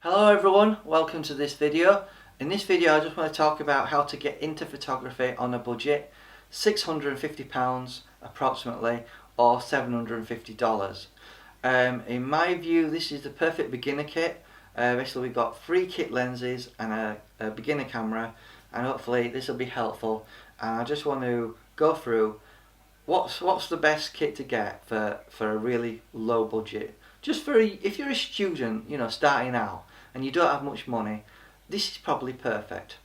Hello everyone, welcome to this video. In this video I just want to talk about how to get into photography on a budget, £650 approximately, or $750. In my view this is the perfect beginner kit. Basically we've got 3 kit lenses and a beginner camera, and hopefully this will be helpful. And I just want to go through what's the best kit to get for a really low budget. Just for if you're a student, you know, starting out and you don't have much money, this is probably perfect.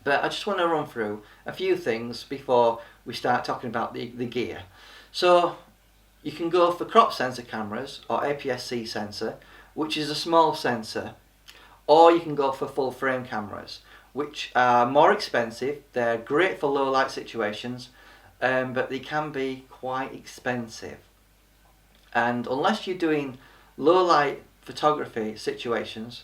But I just want to run through a few things before we start talking about the gear. So you can go for crop sensor cameras or aps-c sensor, which is a small sensor, or you can go for full frame cameras, which are more expensive. They're great for low light situations, but they can be quite expensive. And unless you're doing low light photography situations,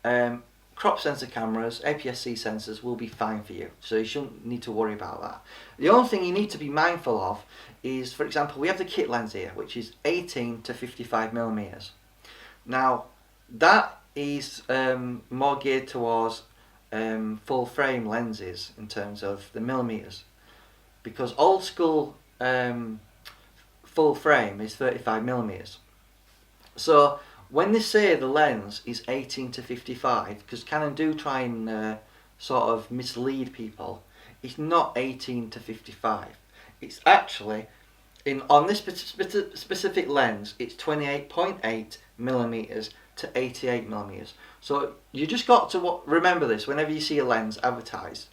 crop sensor cameras, aps-c sensors will be fine for you, so you shouldn't need to worry about that. The only thing you need to be mindful of is, for example, we have the kit lens here, which is 18 to 55mm. Now that is more geared towards full frame lenses in terms of the millimeters, because old school full frame is 35mm. So when they say the lens is 18 to 55, because Canon do try and sort of mislead people, it's not 18 to 55. It's actually, on this specific lens, it's 28.8mm to 88mm. So you just got to remember this whenever you see a lens advertised.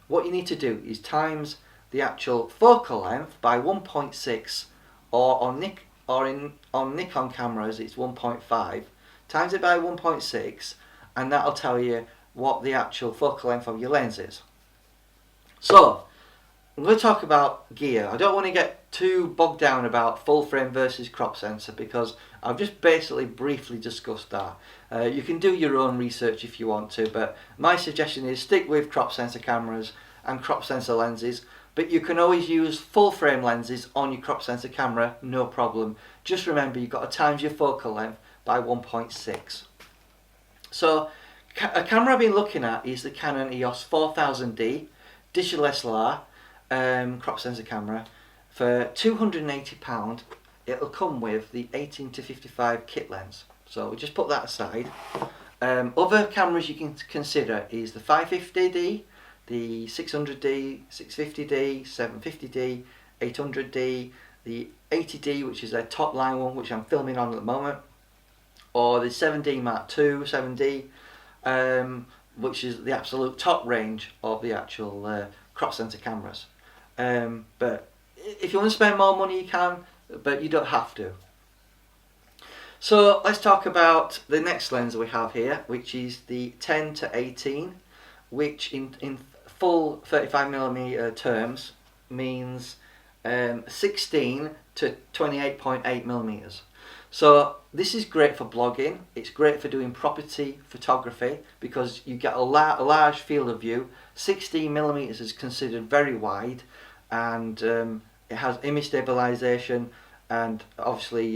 What you need to do is times the actual focal length by 1.6, or on Nikon cameras it's 1.5, times it by 1.6, and that'll tell you what the actual focal length of your lens is. So I'm going to talk about gear. I don't want to get too bogged down about full frame versus crop sensor, because I've just basically briefly discussed that. You can do your own research if you want to, but my suggestion is stick with crop sensor cameras and crop sensor lenses. But you can always use full frame lenses on your crop sensor camera, no problem. Just remember you've got to times your focal length by 1.6. So a camera I've been looking at is the Canon EOS 4000D digital SLR crop sensor camera. For £280 it'll come with the 18 to 55 kit lens, so we'll just put that aside. Other cameras you can consider is the 550D, the 600D, 650D, 750D, 800D, the 80D, which is their top line one, which I'm filming on at the moment, or the 7D Mark II 7D, which is the absolute top range of the actual crop sensor cameras. But if you want to spend more money you can, but you don't have to. So let's talk about the next lens we have here, which is the 10 to 18, which in full 35mm terms means 16 to 28.8mm. So this is great for blogging, it's great for doing property photography, because you get a large field of view. 16mm is considered very wide, and it has image stabilization and obviously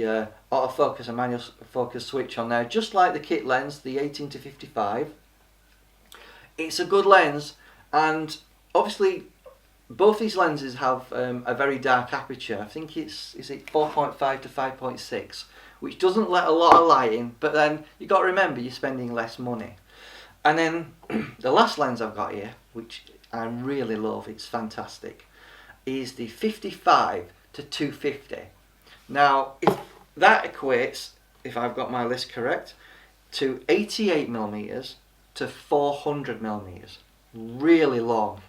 autofocus and manual focus switch on there, just like the kit lens, the 18 to 55. It's a good lens, and obviously both these lenses have a very dark aperture. I think is it 4.5 to 5.6, which doesn't let a lot of light in, but then you got to remember you're spending less money. And then the last lens I've got here, which I really love, it's fantastic, is the 55 to 250. Now if that equates, if I've got my list correct, to 88mm to 400mm. Really long,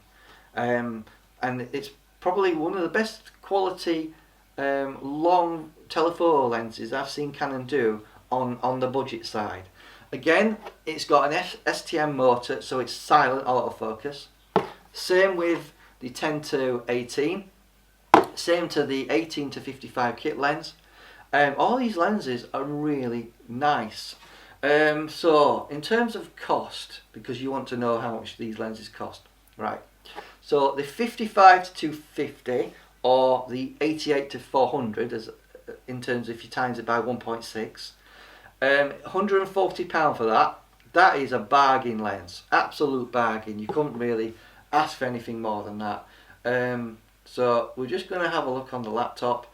and it's probably one of the best quality long telephoto lenses I've seen Canon do on the budget side. Again, it's got an STM motor, so it's silent autofocus. Same with the 10 to 18, same to the 18 to 55 kit lens. All these lenses are really nice. So in terms of cost, because you want to know how much these lenses cost, right? So the 55 to 250 or the 88 to 400, as in terms of if you times it by 1.6, £140 for that. That is a bargain lens, absolute bargain. You couldn't really ask for anything more than that. So we're just going to have a look on the laptop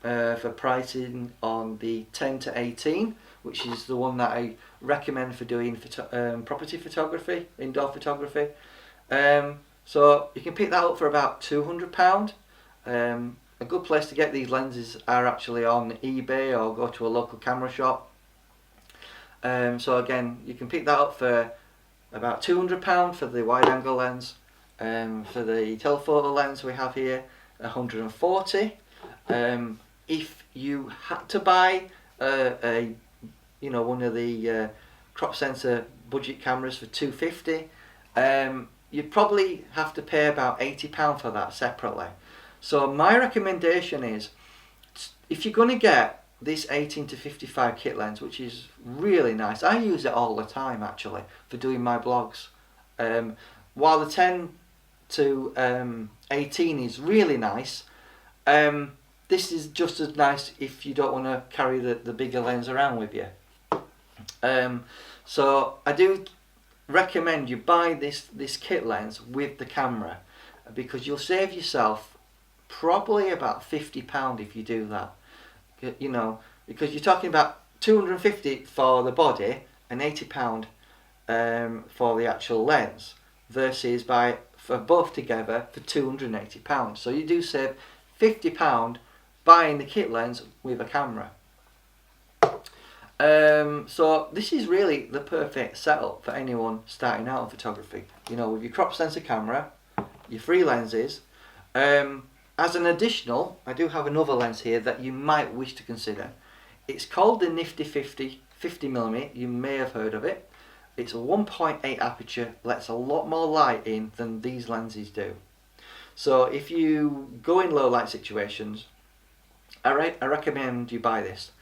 for pricing on the 10 to 18, which is the one that I recommend for doing property photography, indoor photography. So you can pick that up for about £200. A good place to get these lenses are actually on eBay or go to a local camera shop. So again, you can pick that up for about £200 for the wide angle lens. For the telephoto lens we have here, 140. If you had to buy one of the crop sensor budget cameras for 250, you'd probably have to pay about £80 for that separately. So my recommendation is, if you're going to get this 18 to 55 kit lens, which is really nice, I use it all the time actually for doing my blogs. While the 10 to 18 is really nice, this is just as nice if you don't want to carry the bigger lens around with you. So I do recommend you buy this kit lens with the camera, because you'll save yourself probably about £50 if you do that. Because you're talking about £250 for the body and £80 for the actual lens, versus for both together for £280. So you do save £50 buying the kit lens with a camera. So this is really the perfect setup for anyone starting out in photography. With your crop sensor camera, your free lenses. As an additional, I do have another lens here that you might wish to consider. It's called the Nifty 50mm. You may have heard of it. It's a 1.8 aperture, lets a lot more light in than these lenses do. So if you go in low light situations, I recommend you buy this.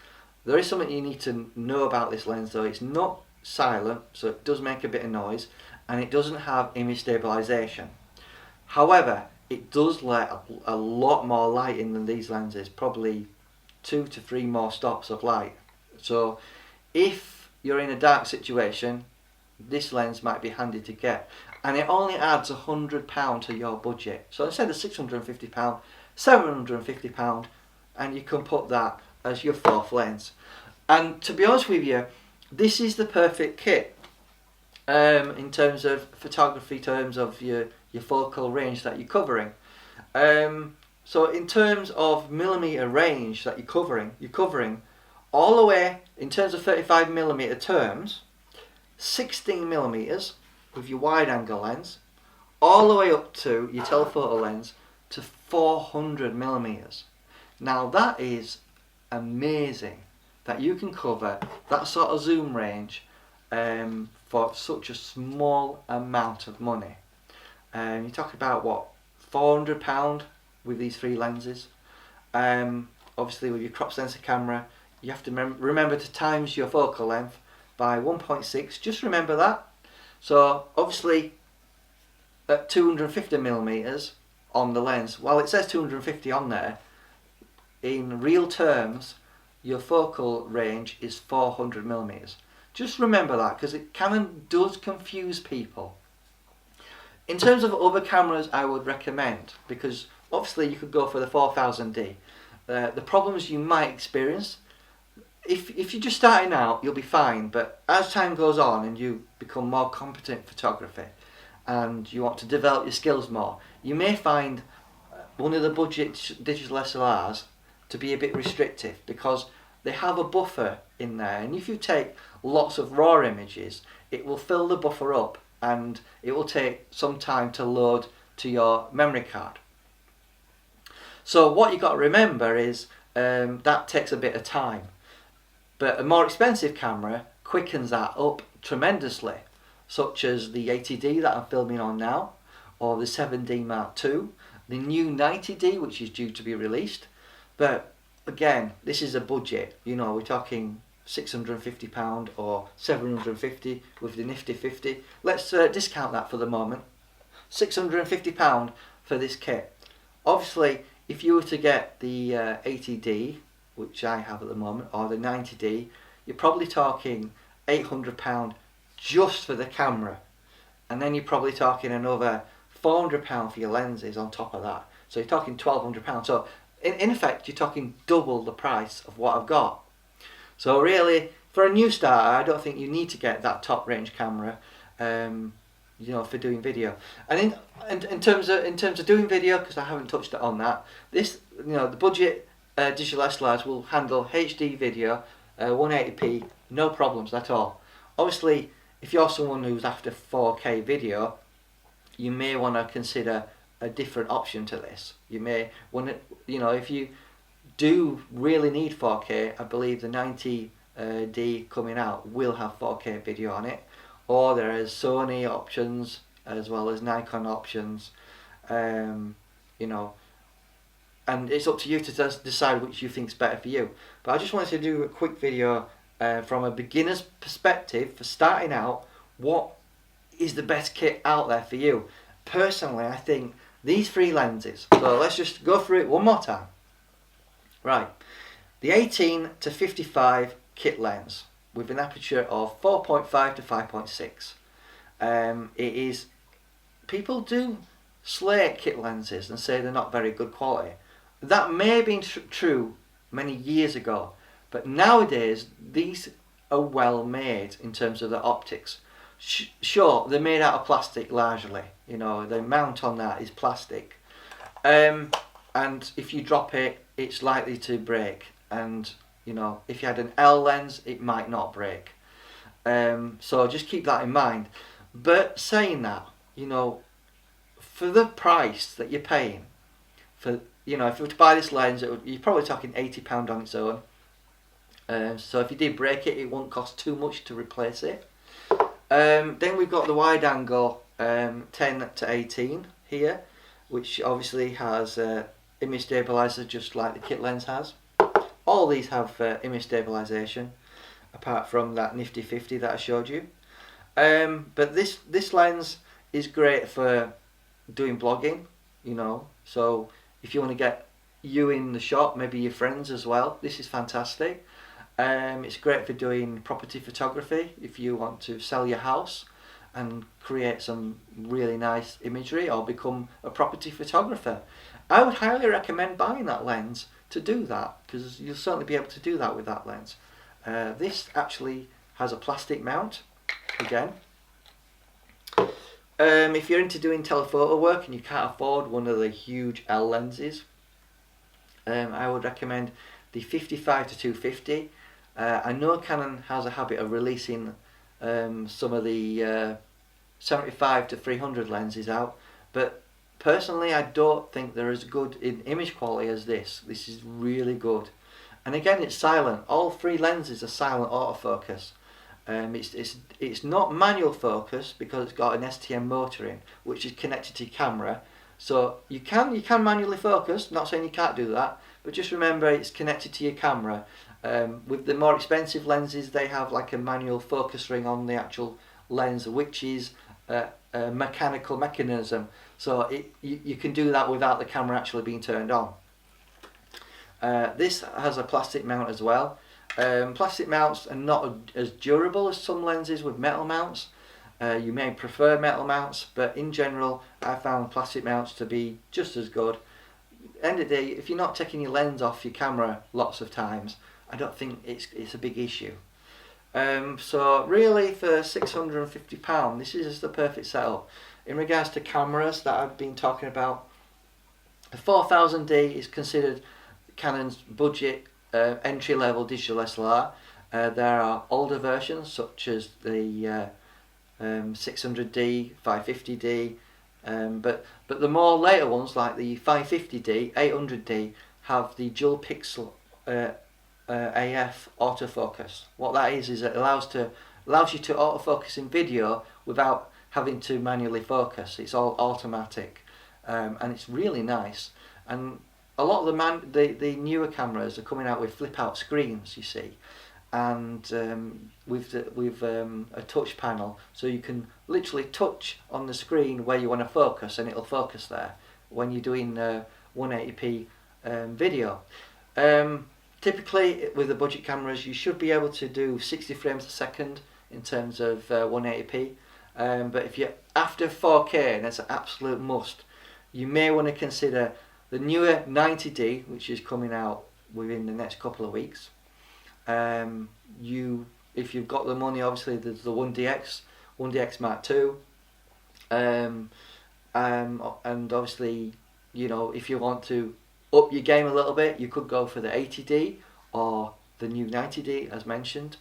There is something you need to know about this lens though. It's not silent, so it does make a bit of noise, and it doesn't have image stabilization. However, it does let a lot more light in than these lenses, probably 2 to 3 more stops of light. So if you're in a dark situation, this lens might be handy to get, and it only adds £100 to your budget. So instead of £650, £750, and you can put that as your fourth lens. And to be honest with you, this is the perfect kit in terms of photography, terms of your focal range that you're covering. So in terms of millimeter range that you're covering all the way, in terms of 35mm terms, 16 millimeters with your wide angle lens, all the way up to your telephoto lens to 400 millimeters. Now that is amazing that you can cover that sort of zoom range for such a small amount of money. You talk about what, £400 with these three lenses. Obviously with your crop sensor camera, you have to remember to times your focal length by 1.6. Just remember that. So obviously at 250mm on the lens, while it says 250 on there, in real terms your focal range is 400mm. Just remember that, because Canon does confuse people. In terms of other cameras I would recommend, because obviously you could go for the 4000D. The problems you might experience, if you're just starting out, you'll be fine, but as time goes on and you become more competent in photography and you want to develop your skills more, you may find one of the budget digital SLRs to be a bit restrictive, because they have a buffer in there, and if you take lots of raw images, it will fill the buffer up and it will take some time to load to your memory card. So what you've got to remember is that takes a bit of time. But a more expensive camera quickens that up tremendously, such as the 80D that I'm filming on now, or the 7D Mark II, the new 90D which is due to be released. But again, this is a budget, we're talking £650 or £750 with the nifty 50. Let's discount that for the moment. £650 for this kit. Obviously, if you were to get the 80D, which I have at the moment, or the 90D, you're probably talking £800 just for the camera, and then you're probably talking another £400 for your lenses on top of that. So you're talking £1,200. So in effect, you're talking double the price of what I've got. So really, for a new starter, I don't think you need to get that top range camera, you know, for doing video. And in terms of doing video, because I haven't touched on that, this, you know, the budget digital SLRs will handle HD video, 180p, no problems at all. Obviously, if you're someone who's after 4K video, you may want to consider a different option to this. You may want to, you know, if you do really need 4K, I believe the 90D coming out will have 4K video on it, or there is Sony options as well as Nikon options, you know, and it's up to you to decide which you think is better for you. But I just wanted to do a quick video from a beginner's perspective for starting out. What is the best kit out there for you? Personally, I think these three lenses. So let's just go through it one more time. Right, the 18 to 55 kit lens with an aperture of 4.5 to 5.6. It is, people do slate kit lenses and say they're not very good quality. That may have been true many years ago, but nowadays these are well made in terms of the optics. Sure, they're made out of plastic largely, you know, the mount on that is plastic, and if you drop it, it's likely to break, and you know, if you had an L lens, it might not break, so just keep that in mind. But saying that, you know, for the price that you're paying for, you know, if you were to buy this lens, you're probably talking £80 on its own, so if you did break it, it won't cost too much to replace it. Then we've got the wide angle 10 to 18 here, which obviously has image stabilizer just like the kit lens has. All these have image stabilization, apart from that nifty 50 that I showed you. But this lens is great for doing blogging, you know, so if you want to get you in the shot, maybe your friends as well, this is fantastic. It's great for doing property photography if you want to sell your house and create some really nice imagery or become a property photographer. I would highly recommend buying that lens to do that, because you'll certainly be able to do that with that lens. This actually has a plastic mount again. If you're into doing telephoto work and you can't afford one of the huge L lenses, I would recommend the 55 to 250. I know Canon has a habit of releasing some of the 75 to 300 lenses out, but personally I don't think they're as good in image quality as this. This is really good, and again, it's silent. All three lenses are silent autofocus. It's not manual focus because it's got an STM motor in, which is connected to your camera. So you can manually focus. Not saying you can't do that, but just remember it's connected to your camera. With the more expensive lenses, they have like a manual focus ring on the actual lens, which is a mechanical mechanism. So you can do that without the camera actually being turned on. This has a plastic mount as well. Plastic mounts are not as durable as some lenses with metal mounts. You may prefer metal mounts, but in general I found plastic mounts to be just as good. End of the day, if you're not taking your lens off your camera lots of times, I don't think it's a big issue. So really, for £650, this is the perfect setup. In regards to cameras that I've been talking about, the 4000D is considered Canon's budget entry-level digital SLR. There are older versions such as the 600D, 550D, but the more later ones like the 550D, 800D have the dual pixel AF autofocus. What that is it allows you to autofocus in video without having to manually focus. It's all automatic, and it's really nice. And a lot of the newer cameras are coming out with flip out screens, you see, and with a touch panel, so you can literally touch on the screen where you want to focus, and it'll focus there when you're doing 180p video. Typically, with the budget cameras, you should be able to do 60 frames a second in terms of 180p. But if you're after 4K, and it's an absolute must, you may want to consider the newer 90D, which is coming out within the next couple of weeks. If you've got the money, obviously there's the 1DX Mark II, and obviously, if you want to up your game a little bit, you could go for the 80D or the new 90D as mentioned.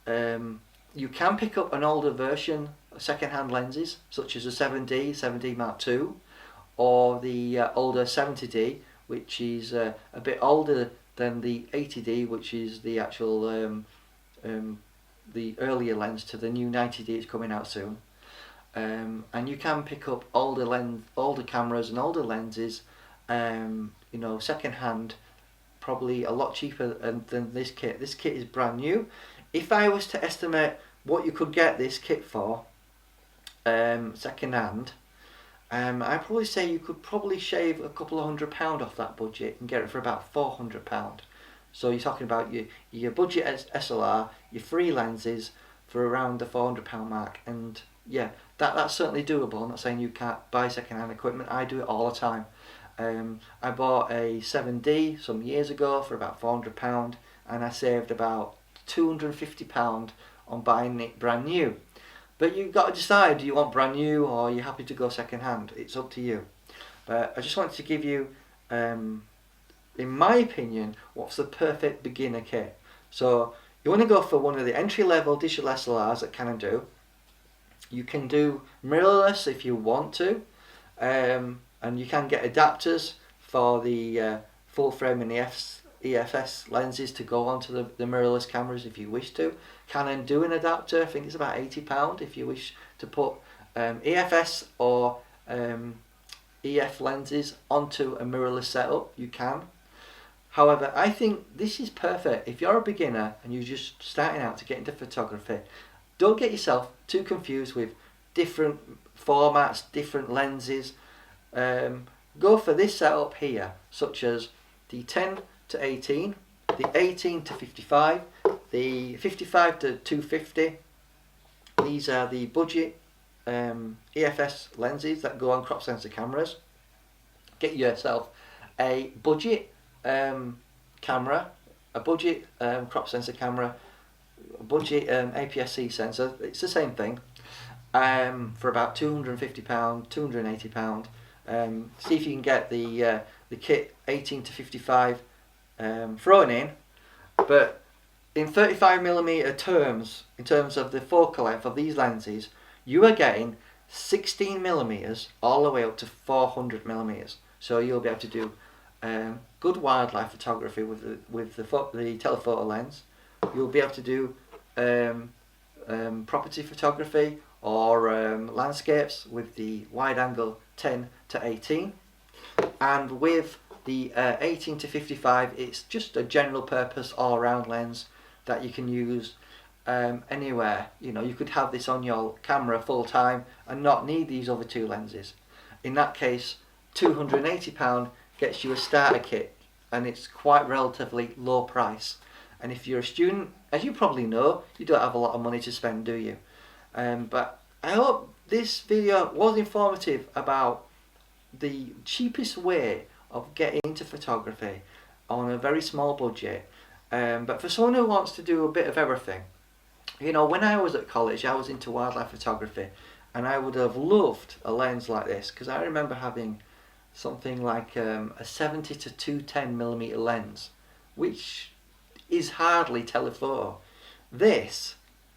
You can pick up an older version of second-hand lenses, such as the 7D Mark II, or the older 70D, which is a bit older than the 80D, which is the actual the earlier lens to the new 90D is coming out soon. And you can pick up older cameras and older lenses, second hand, probably a lot cheaper than this kit. This kit is brand new. If I was to estimate what you could get this kit for, second hand, I'd probably say you could probably shave a couple of £100 off that budget and get it for about £400. So you're talking about your budget SLR, your free lenses for around the £400 mark, and yeah, that's certainly doable. I'm not saying you can't buy second-hand equipment. I do it all the time. I bought a 7D some years ago for about £400, and I saved about £250 on buying it brand new. But you've got to decide, do you want brand new or are you happy to go second hand? It's up to you. But I just wanted to give you, in my opinion, what's the perfect beginner kit. So you want to go for one of the entry-level digital SLRs that Canon do. You can do mirrorless if you want to, and you can get adapters for the full frame and the EFS lenses to go onto the mirrorless cameras if you wish to. Canon do an adapter, I think it's about £80 if you wish to put EFS or EF lenses onto a mirrorless setup, you can. However, I think this is perfect if you're a beginner and you're just starting out to get into photography. Don't get yourself too confused with different formats, different lenses. Go for this setup here, such as the 10 to 18, the 18 to 55, the 55 to 250. These are the budget EFS lenses that go on crop sensor cameras. Get yourself a budget camera, a budget crop sensor camera, a budget aps-c sensor. It's the same thing, for about £250, £280. See if you can get the kit 18 to 55 thrown in, but in 35mm terms, in terms of the focal length of these lenses, you are getting 16mm all the way up to 400mm. So you'll be able to do good wildlife photography with the telephoto lens. You'll be able to do property photography or landscapes with the wide angle 10 to 18, and with the 18 to 55, it's just a general purpose all round lens that you can use anywhere. You could have this on your camera full time and not need these other two lenses. In that case, £280 gets you a starter kit, and it's quite relatively low price. And if you're a student, as you probably know, you don't have a lot of money to spend, do you? But I hope this video was informative about the cheapest way of getting into photography on a very small budget. But for someone who wants to do a bit of everything, when I was at college, I was into wildlife photography, and I would have loved a lens like this, because I remember having something like a 70 to 210mm lens, which is hardly telephoto. This,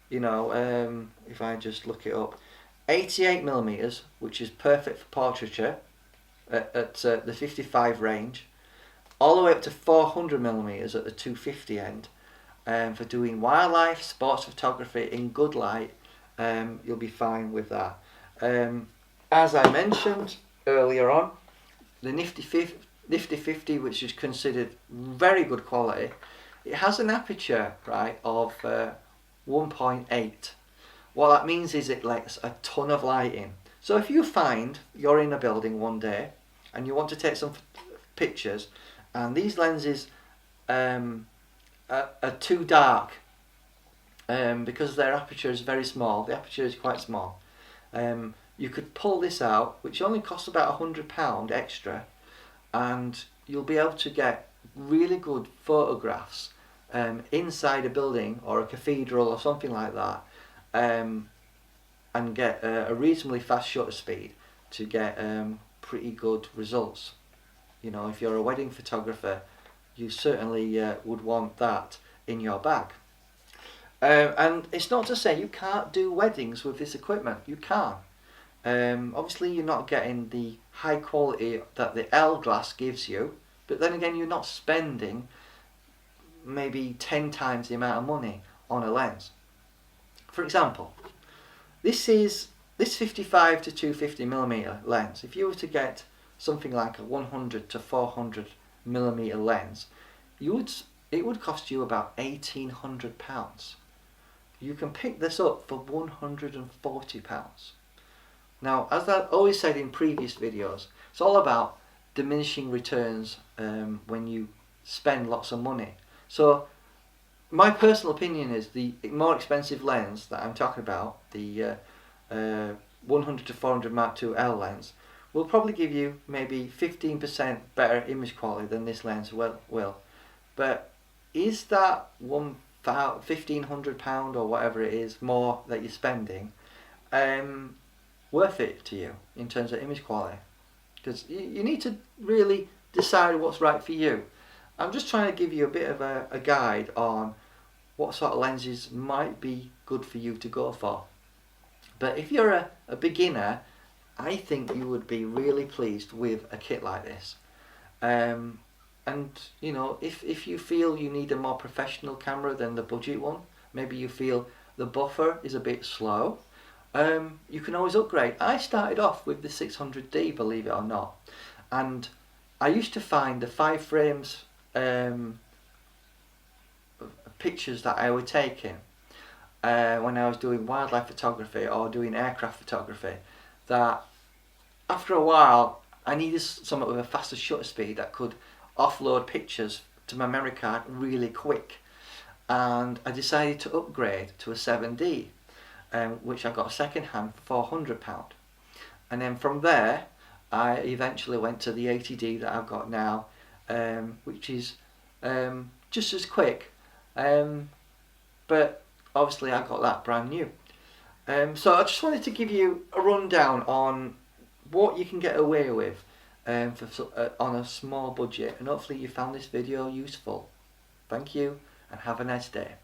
if I just look it up, 88mm, which is perfect for portraiture at the 55 range, all the way up to 400mm at the 250 end, for doing wildlife, sports photography in good light. You'll be fine with that. As I mentioned earlier on, the Nifty 50, which is considered very good quality, it has an aperture, right, of 1.8. What that means is it lets a ton of light in. So if you find you're in a building one day and you want to take some pictures, and these lenses are too dark because their aperture is very small, the aperture is quite small, you could pull this out, which only costs about £100 extra, and you'll be able to get really good photographs inside a building or a cathedral or something like that, and get a reasonably fast shutter speed to get pretty good results. You know, if you're a wedding photographer, you certainly would want that in your bag. And it's not to say you can't do weddings with this equipment. You can. Obviously you're not getting the high quality that the L glass gives you, but then again you're not spending maybe 10 times the amount of money on a lens. For example, this 55 to 250mm lens. If you were to get something like a 100 to 400mm lens, it would cost you about £1,800. You can pick this up for £140. Now, as I've always said in previous videos, it's all about diminishing returns when you spend lots of money. So my personal opinion is the more expensive lens that I'm talking about, the 100 to 400 Mark II L lens, will probably give you maybe 15% better image quality than this lens will. But is that £1,500 or whatever it is more that you're spending worth it to you in terms of image quality? Because you need to really decide what's right for you. I'm just trying to give you a bit of a guide on what sort of lenses might be good for you to go for. But if you're a beginner, I think you would be really pleased with a kit like this. And you know, if you feel you need a more professional camera than the budget one, maybe you feel the buffer is a bit slow, you can always upgrade. I started off with the 600D, believe it or not, and I used to find the 5 frames pictures that I were taking when I was doing wildlife photography or doing aircraft photography, that after a while I needed something with a faster shutter speed that could offload pictures to my memory card really quick, and I decided to upgrade to a 7D, which I got second hand for £400, and then from there I eventually went to the 80D that I've got now, which is just as quick, but obviously I got that brand new. So I just wanted to give you a rundown on what you can get away with on a small budget, and hopefully you found this video useful. Thank you and have a nice day.